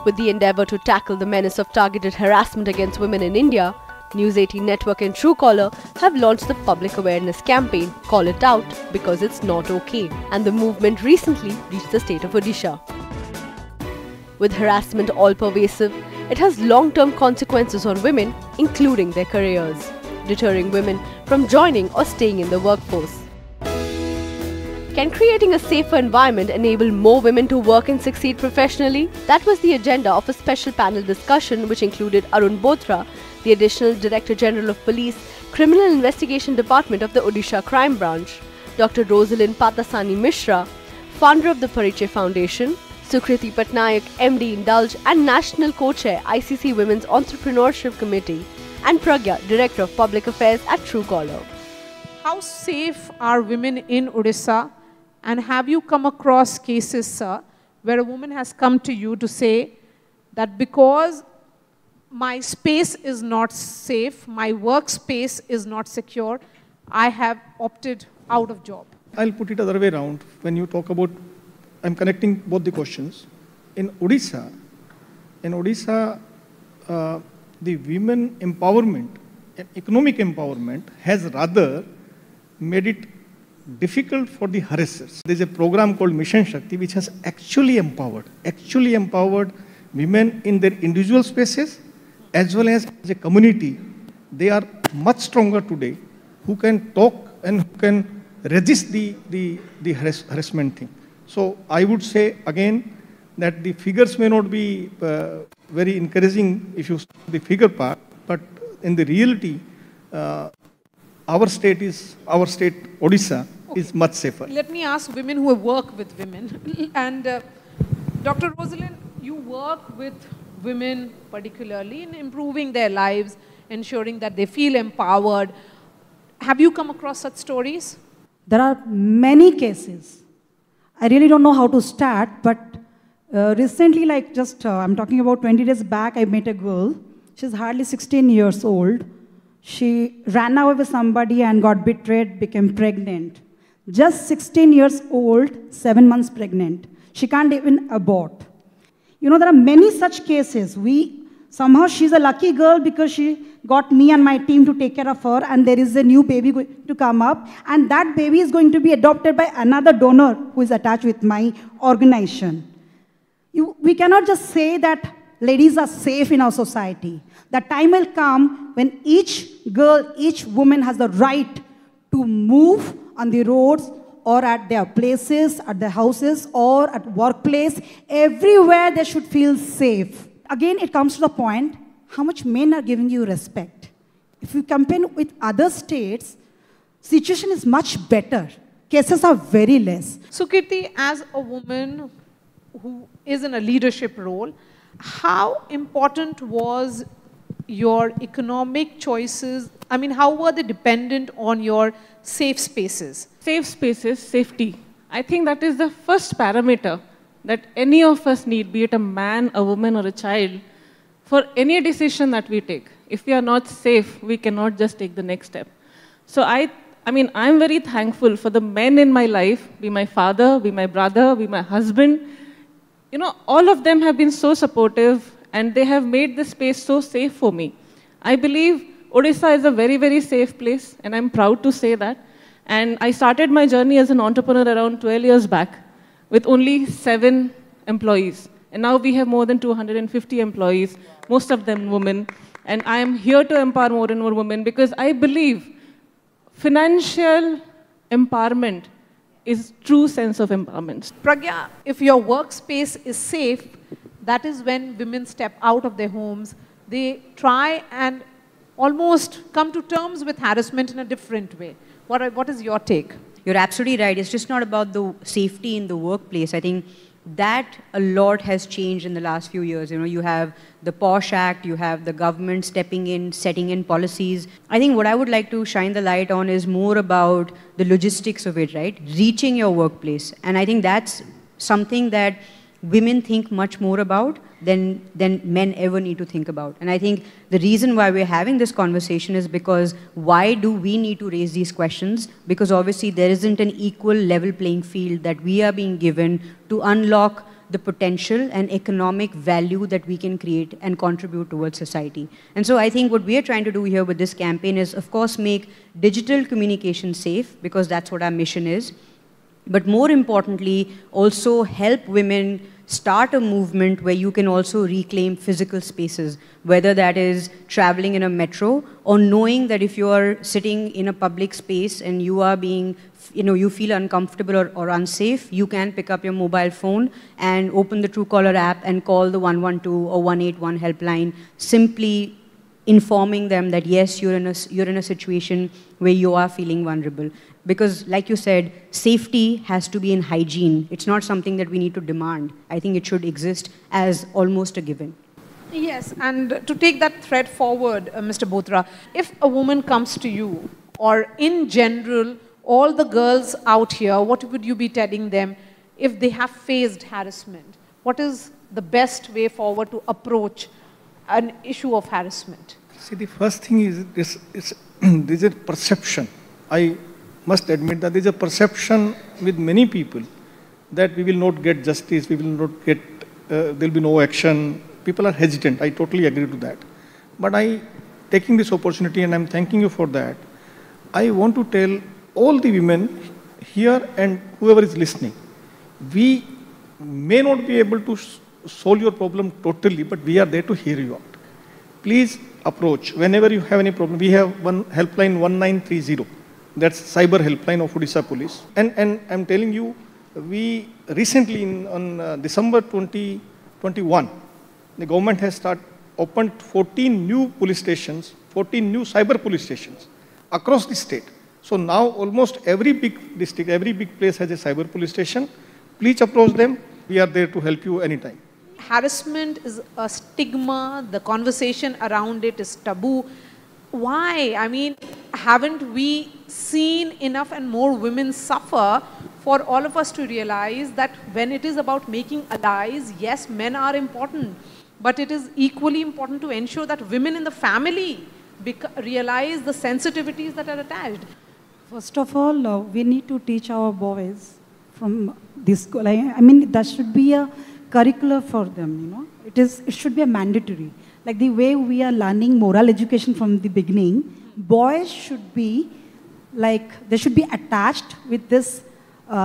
With the endeavour to tackle the menace of targeted harassment against women in India, News18 Network and Truecaller have launched the public awareness campaign Call It Out Because It's Not Okay, and the movement recently reached the state of Odisha. With harassment all pervasive, it has long-term consequences on women, including their careers, deterring women from joining or staying in the workforce. Can creating a safer environment enable more women to work and succeed professionally? That was the agenda of a special panel discussion which included Arun Bothra, the Additional Director General of Police, Criminal Investigation Department of the Odisha Crime Branch, Dr. Rosalind Patasani Mishra, founder of the Parichaya Foundation, Sukriti Patnaik, MD Indulge and National Co-Chair ICC Women's Entrepreneurship Committee, and Pragya, Director of Public Affairs at Truecaller. How safe are women in Odisha? And have you come across cases, sir, where a woman has come to you to say that because my space is not safe, my workspace is not secure, I have opted out of job? I'll put it other way around. When you talk about, I'm connecting both the questions. In Odisha, the women empowerment, economic empowerment has rather made it difficult for the harassers. There's a program called Mission Shakti which has actually empowered women in their individual spaces as well as a community. They are much stronger today who can talk and who can resist the harassment thing. So I would say again that the figures may not be very encouraging if you see the figure part, but in the reality, our state, Odisha, is much safer. Let me ask women who work with women. And Dr. Rosalind, you work with women particularly in improving their lives, ensuring that they feel empowered. Have you come across such stories? There are many cases. I really don't know how to start, but recently, like I'm talking about 20 days back, I met a girl. She's hardly 16 years old. She ran away with somebody and got betrayed, became pregnant. Just 16 years old, 7 months pregnant. She can't even abort. You know, there are many such cases. Somehow she's a lucky girl because she got me and my team to take care of her, and there is a new baby going to come up, and that baby is going to be adopted by another donor who is attached with my organization. We cannot just say that ladies are safe in our society. The time will come when each girl, each woman has the right to move on the roads or at their places, at their houses or at workplace. Everywhere they should feel safe. Again, it comes to the point, how much men are giving you respect? If you compare with other states, situation is much better. Cases are very less. Sukriti, as a woman who is in a leadership role, how important was your economic choices? I mean, how were they dependent on your safe spaces? Safe spaces, safety. I think that is the first parameter that any of us need, be it a man, a woman, or a child, for any decision that we take. If we are not safe, we cannot just take the next step. So I mean, I'm very thankful for the men in my life, be my father, be my brother, be my husband. You know, all of them have been so supportive and they have made this space so safe for me. I believe Odisha is a very, very safe place, and I'm proud to say that. And I started my journey as an entrepreneur around 12 years back with only 7 employees. And now we have more than 250 employees, most of them women. And I am here to empower more and more women because I believe financial empowerment is true sense of empowerment. Pragya, if your workspace is safe, that is when women step out of their homes. They try and almost come to terms with harassment in a different way. What is your take? You're absolutely right. It's just not about the safety in the workplace. I think that a lot has changed in the last few years. You know, you have the POSH Act, you have the government stepping in, setting in policies. I think what I would like to shine the light on is more about the logistics of it, right? Reaching your workplace. And I think that's something that women think much more about than men ever need to think about. And I think the reason why we're having this conversation is because why do we need to raise these questions? Because obviously there isn't an equal level playing field that we are being given to unlock the potential and economic value that we can create and contribute towards society. And so I think what we are trying to do here with this campaign is, of course, make digital communication safe, because that's what our mission is. But more importantly, also help women start a movement where you can also reclaim physical spaces, whether that is traveling in a metro or knowing that if you are sitting in a public space and you are being, you feel uncomfortable or unsafe, you can pick up your mobile phone and open the Truecaller app and call the 112 or 181 helpline, simply informing them that yes, you're in a situation where you are feeling vulnerable. Because like you said, safety has to be in hygiene. It's not something that we need to demand. I think it should exist as almost a given. Yes, and to take that thread forward, Mr. Botra, if a woman comes to you, or in general, all the girls out here, what would you be telling them if they have faced harassment? What is the best way forward to approach an issue of harassment? See, the first thing is there's a perception. I must admit that there's a perception with many people that we will not get justice, we will not get, there'll be no action. People are hesitant. I totally agree to that. But taking this opportunity, and I'm thanking you for that, I want to tell all the women here and whoever is listening, we may not be able to solve your problem totally, but we are there to hear you out. Please approach. Whenever you have any problem, we have one helpline 1930. That's cyber helpline of Odisha Police. And I'm telling you, we recently on December 2021, the government has opened 14 new police stations, 14 new cyber police stations across the state. So now almost every big district, every big place has a cyber police station. Please approach them. We are there to help you anytime. Harassment is a stigma. The conversation around it is taboo. Why? I mean, haven't we seen enough and more women suffer for all of us to realize that when it is about making allies, yes, men are important, but it is equally important to ensure that women in the family realize the sensitivities that are attached. First of all, we need to teach our boys from this school. I mean, that should be a curriculum for them, It should be a mandatory. Like the way we are learning moral education from the beginning, boys should be they should be attached with this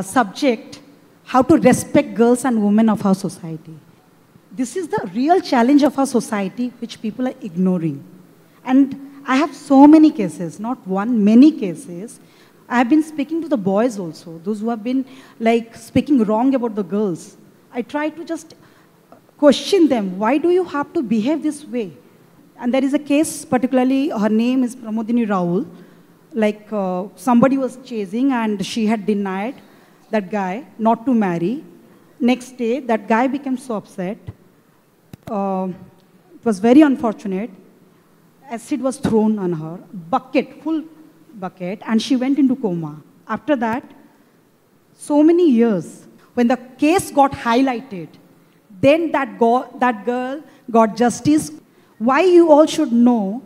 subject, how to respect girls and women of our society. This is the real challenge of our society, which people are ignoring. And I have so many cases, not one, many cases. I have been speaking to the boys also, those who have been speaking wrong about the girls. I try to just question them, why do you have to behave this way? And there is a case, particularly, her name is Pramodini Raul. Somebody was chasing and she had denied that guy not to marry. Next day, that guy became so upset. It was very unfortunate. Acid was thrown on her, full bucket, and she went into coma. After that, so many years, when the case got highlighted, then that girl got justice. Why you all should know,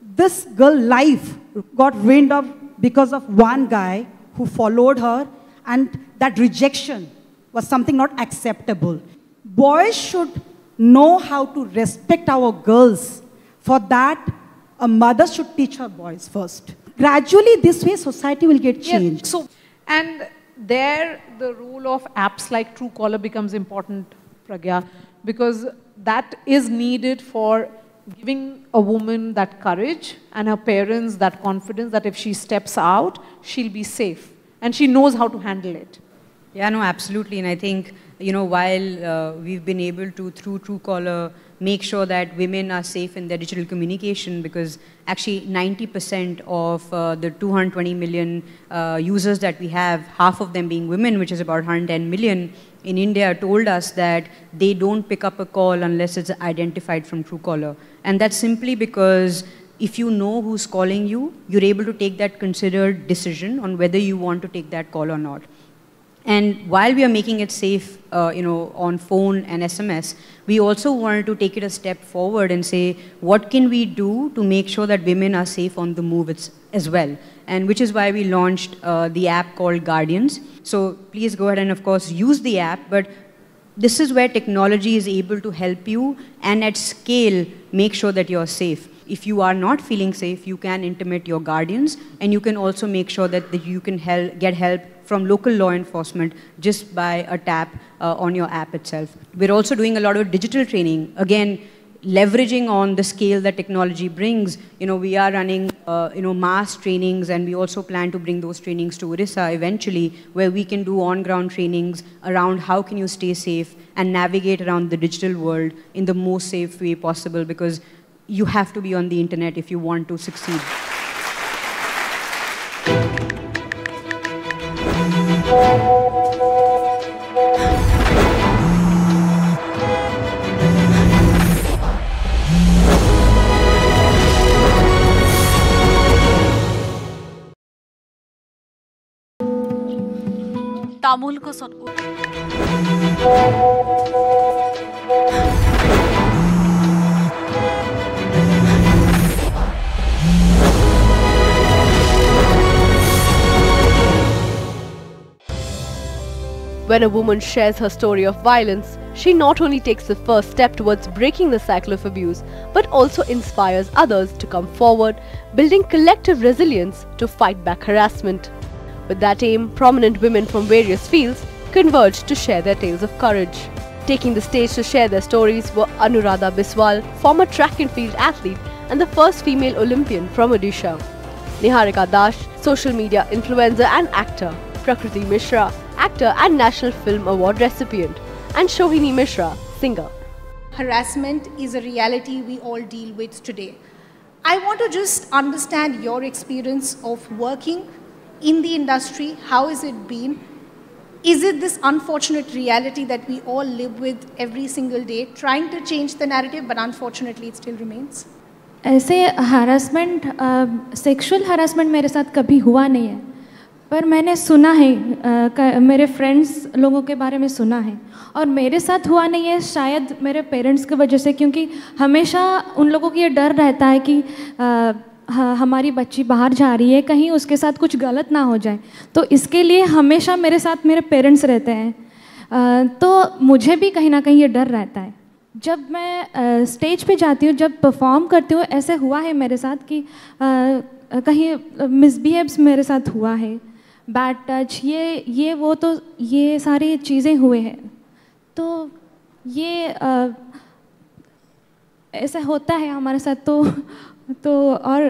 this girl's life got ruined up because of one guy who followed her, and that rejection was something not acceptable. Boys should know how to respect our girls. For that, a mother should teach her boys first. Gradually, this way, society will get changed. Yes. And there, the role of apps like Truecaller becomes important, Pragya, because that is needed for giving a woman that courage and her parents that confidence that if she steps out, she'll be safe. And she knows how to handle it. Yeah, no, absolutely. And I think, while we've been able to, through Truecaller, make sure that women are safe in their digital communication, because actually 90% of the 220 million users that we have, half of them being women, which is about 110 million in India, told us that they don't pick up a call unless it's identified from Truecaller. And that's simply because if you know who's calling you, you're able to take that considered decision on whether you want to take that call or not. And while we are making it safe, on phone and SMS, we also wanted to take it a step forward and say, what can we do to make sure that women are safe on the move as well? And which is why we launched the app called Guardians. So please go ahead and, of course, use the app. But This is where technology is able to help you and at scale make sure that you're safe. If you are not feeling safe, you can intimate your guardians, and you can also make sure that you can get help from local law enforcement just by a tap on your app itself. We're also doing a lot of digital training. Again, leveraging on the scale that technology brings. We are running, mass trainings, and we also plan to bring those trainings to Odisha eventually, where we can do on-ground trainings around how can you stay safe and navigate around the digital world in the most safe way possible, because you have to be on the internet if you want to succeed. तामुल को सुन When a woman shares her story of violence, she not only takes the first step towards breaking the cycle of abuse, but also inspires others to come forward, building collective resilience to fight back harassment. With that aim, prominent women from various fields converged to share their tales of courage. Taking the stage to share their stories were Anuradha Biswal, former track and field athlete and the first female Olympian from Odisha; Niharika Dash, social media influencer and actor; Prakriti Mishra, actor and National Film Award recipient; and Shohini Mishra, singer. Harassment is a reality we all deal with today. I want to just understand your experience of working in the industry. How has it been? Is it this unfortunate reality that we all live with every single day, trying to change the narrative, but unfortunately it still remains? ऐसे harassment, sexual harassment मेरे साथ कभी हुआ नहीं है, पर मैंने सुना है, मेरे फ्रेंड्स लोगों के बारे में सुना है, और मेरे साथ हुआ नहीं है शायद मेरे पेरेंट्स की वजह से, क्योंकि हमेशा उन लोगों को ये डर रहता है कि हमारी बच्ची बाहर जा रही है, कहीं उसके साथ कुछ गलत ना हो जाए, तो इसके लिए हमेशा मेरे साथ मेरे पेरेंट्स रहते हैं, तो मुझे भी कहीं ना कहीं ये डर रहता है. जब मैं स्टेज पे जाती हूँ, जब परफॉर्म करती हूँ, ऐसे हुआ है मेरे साथ कि कहीं मिसबिहेव्स मेरे साथ हुआ है, बैड टच, ये वो, तो ये सारी चीज़ें हुए हैं, तो ये ऐसा होता है हमारे साथ, तो और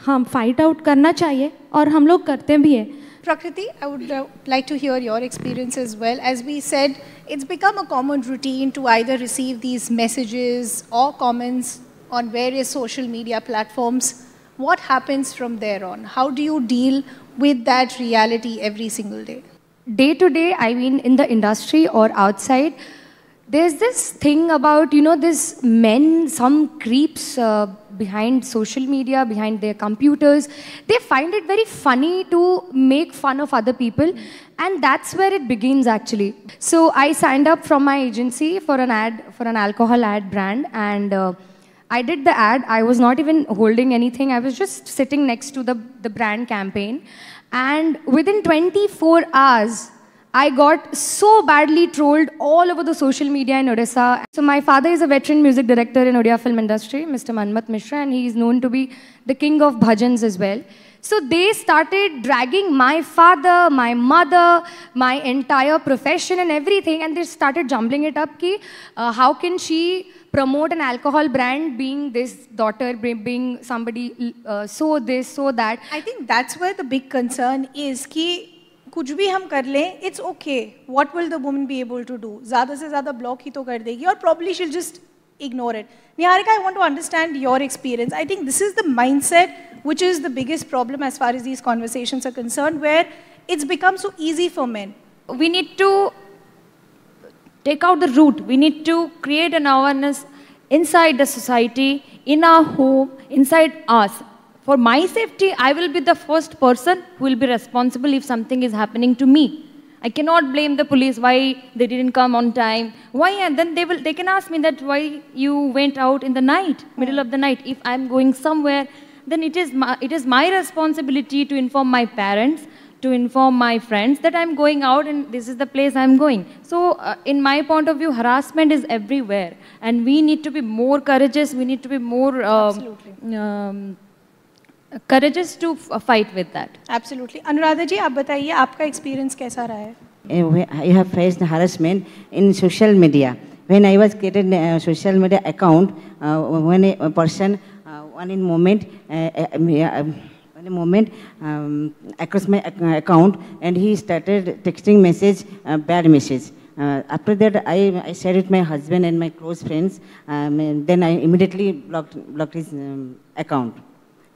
हम फाइट आउट करना चाहिए और हम लोग करते भी हैं. Prakriti, I would like to hear your experience as well. As we said, it's become a common routine to either receive these messages or comments on various social media platforms. What happens from there on? How do you deal with that reality every single day? Day to day, I mean in the industry or outside, there's this thing about, this men, some creeps behind social media, behind their computers, they find it very funny to make fun of other people, and that's where it begins actually. So I signed up from my agency for an ad, for an alcohol ad brand, and I did the ad. I was not even holding anything. I was just sitting next to the brand campaign, and within 24 hours, I got so badly trolled all over the social media in Odisha. So my father is a veteran music director in Odia film industry, Mr. Manmat Mishra, and he is known to be the king of bhajans as well. So they started dragging my father, my mother, my entire profession and everything, and they started jumbling it up ki, how can she promote an alcohol brand being this daughter, being somebody so this, so that. I think that's where the big concern is ki, कुछ भी हम कर लें, it's okay. What will the woman be able to do? ज़्यादा से ज़्यादा block ही तो कर देगी, और probably she'll just ignore it. Niharika, I want to understand your experience. I think this is the mindset which is the biggest problem as far as these conversations are concerned, where it's become so easy for men. We need to take out the root. We need to create an awareness inside the society, in our home, inside us. For my safety, I will be the first person who will be responsible if something is happening to me. I cannot blame the police why they didn't come on time. Why? And then they can ask me that why you went out in the night, middle of the night. If I'm going somewhere, then it is my responsibility to inform my parents, to inform my friends that I'm going out and this is the place I'm going. So in my point of view, harassment is everywhere. And we need to be more courageous. We need to be more courageous to fight with that. Absolutely. Anuradha ji, आप बताइए आपका experience कैसा रहा है? I have faced harassment in social media. When I was created a social media account, when a person, across my account, and he started texting message, bad message. After that, I shared with my husband and my close friends. Then I immediately blocked his account.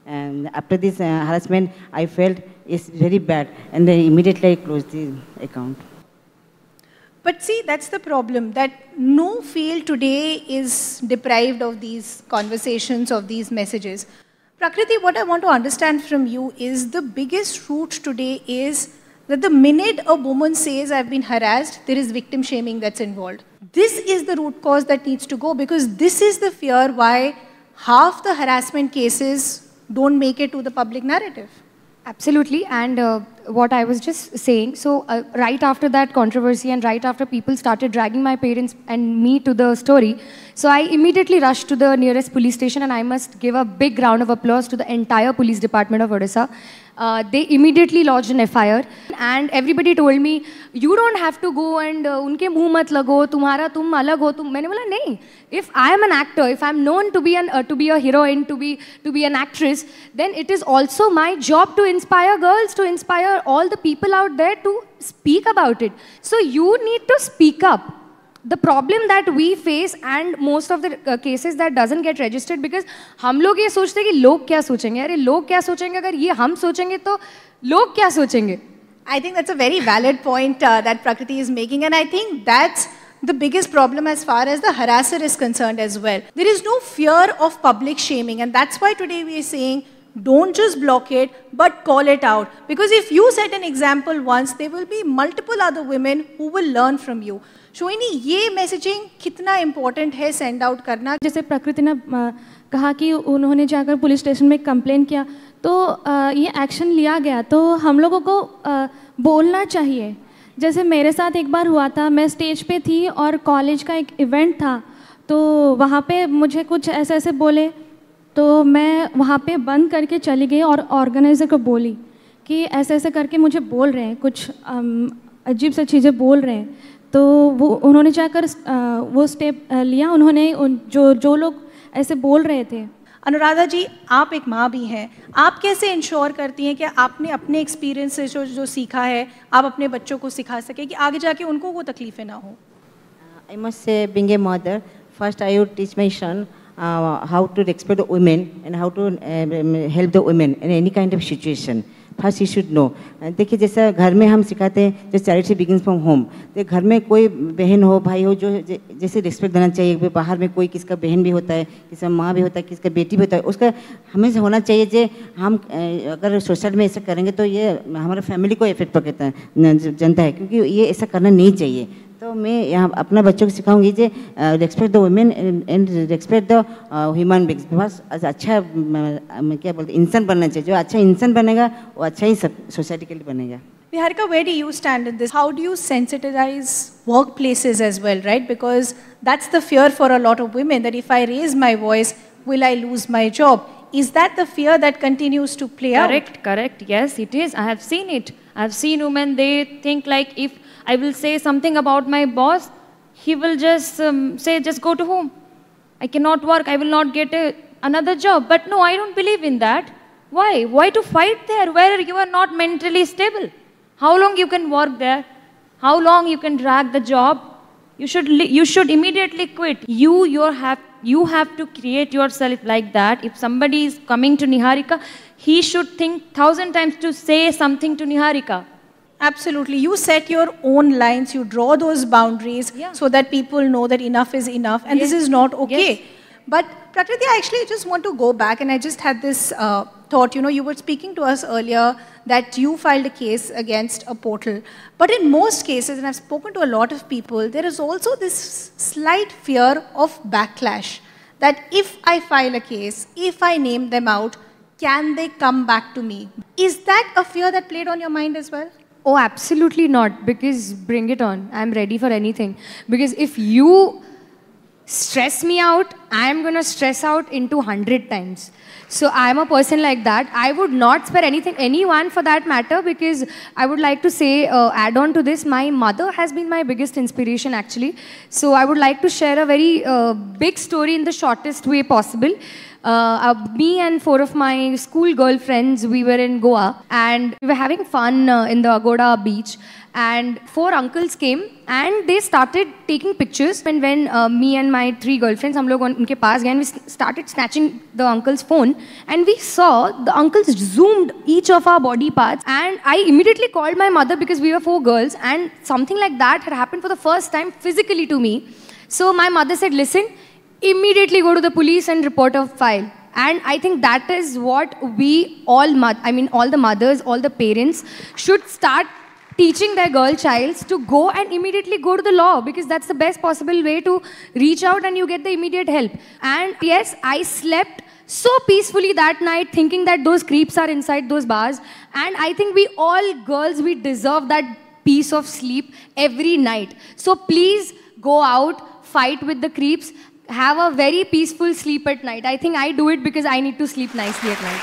And after this harassment, I felt it's very bad, and immediately I closed the account. But see, that's the problem, that no field today is deprived of these conversations, of these messages. Prakriti, what I want to understand from you is the biggest root today is that the minute a woman says, I've been harassed, there is victim shaming that's involved. This is the root cause that needs to go, because this is the fear why half the harassment cases don't make it to the public narrative. Absolutely, and what I was just saying, so right after that controversy and right after people started dragging my parents and me to the story, so I immediately rushed to the nearest police station, and I must give a big round of applause to the entire police department of Odisha. They immediately lodged an FIR, and everybody told me, you don't have to go and unke muh mat lago, tumhara tum alag ho, tum. मैंने बोला नहीं. If I am an actor, if I am known to be a heroine, to be an actress, then it is also my job to inspire girls, to inspire all the people out there to speak about it. So you need to speak up. The problem that we face and most of the cases that doesn't get registered because हम लोग ये सोचते हैं कि लोग क्या सोचेंगे, अरे लोग क्या सोचेंगे, अगर ये हम सोचेंगे तो लोग क्या सोचेंगे? I think that's a very valid point that Prakriti is making, and I think that's the biggest problem as far as the harasser is concerned as well. There is no fear of public shaming, and that's why today we are saying don't just block it, but call it out. Because if you set an example once, there will be multiple other women who will learn from you. शोइनी, ये messaging कितना important है send out करना? जैसे प्रकृति ने कहा कि उन्होंने जाकर पुलिस स्टेशन में कंप्लेन किया, तो ये एक्शन लिया गया, तो हम लोगों को बोलना चाहिए. जैसे मेरे साथ एक बार हुआ था, मैं स्टेज पे थी और कॉलेज का एक इवेंट था, तो वहाँ पे मुझे कुछ ऐसे बोले, तो मैं वहाँ पे बंद करके चली गई और ऑर्गेनाइज़र को बोली कि ऐसे करके मुझे बोल रहे हैं, कुछ अजीब सी चीज़ें बोल रहे हैं. तो वो उन्होंने जाकर वो स्टेप लिया, उन्होंने जो लोग ऐसे बोल रहे थे. अनुराधा जी, आप एक माँ भी हैं, आप कैसे इंश्योर करती हैं कि आपने अपने एक्सपीरियंस से जो सीखा है आप अपने बच्चों को सिखा सके कि आगे जाके उनको वो तकलीफ़ें ना हो? I must say, being a mother, first I would teach my son how to respect the women and how to help the women in any kind of situation. First he should know. देखिए, जैसा घर में हम सिखाते हैं, जो charity begins from home. तो घर में कोई बहन हो, भाई हो, जो जैसे रिस्पेक्ट देना चाहिए. बाहर में कोई किसका बहन भी होता है, किसका माँ भी होता है, किसका बेटी भी होता है, उसका हमें से होना चाहिए. जे हम अगर सोसाइटी में ऐसा करेंगे तो ये हमारे फैमिली को इफेक्ट पड़ता है, जनता है, क्योंकि ये ऐसा करना नहीं चाहिए. तो मैं यहाँ अपना बच्चों को सिखाऊंगी जे respect the women and respect the human beings. बस अच्छा क्या बोलते इंसान बनना चाहिए. जो अच्छा इंसान बनेगा वो अच्छा ही सोसाइटी के लिए बनेगा. Niharika, where do you stand in this? How do you sensitize workplaces as well, right? Because that's the fear for a lot of women, that if I raise my voice, will I lose my job? Is that the fear that continues to play out? Correct. Yes, it is. I have seen it. I have seen women, they think like if I will say something about my boss, he will just say, just go to home. I cannot work. I will not get another job. But no, I don't believe in that. Why? Why to fight there where you are not mentally stable? How long you can work there? How long you can drag the job? You should immediately quit. You have to create yourself like that. If somebody is coming to Niharika, he should think 1,000 times to say something to Niharika. Absolutely. You set your own lines, you draw those boundaries so that people know that enough is enough and this is not okay. Yes. But Prakriti, I actually just want to go back, and I just had this thought, you were speaking to us earlier that you filed a case against a portal. But in most cases, and I've spoken to a lot of people, there is also this slight fear of backlash. That if I file a case, if I name them out, can they come back to me? Is that a fear that played on your mind as well? Oh, absolutely not. Because bring it on. I'm ready for anything. Because if you stress me out, I'm going to stress out into 100 times. So I'm a person like that. I would not spare anyone for that matter, because I would like to say, add on to this, my mother has been my biggest inspiration actually. So I would like to share a very big story in the shortest way possible. Me and 4 of my school girlfriends, we were in Goa and we were having fun in the Agoda beach, and 4 uncles came and they started taking pictures. And when me and my 3 girlfriends, hum log unke paas gaye and we started snatching the uncle's phone, and we saw the uncles zoomed each of our body parts, and I immediately called my mother because we were 4 girls and something like that had happened for the first time physically to me. So my mother said, listen, immediately go to the police and report a file. And I think that is what we all, all the mothers, all the parents should start teaching their girl childs to go and immediately go to the law, because that's the best possible way to reach out and you get the immediate help. And yes, I slept so peacefully that night thinking that those creeps are inside those bars. And I think we all girls, we deserve that peace of sleep every night. So please go out, fight with the creeps, have a very peaceful sleep at night. I think I do it because I need to sleep nicely at night.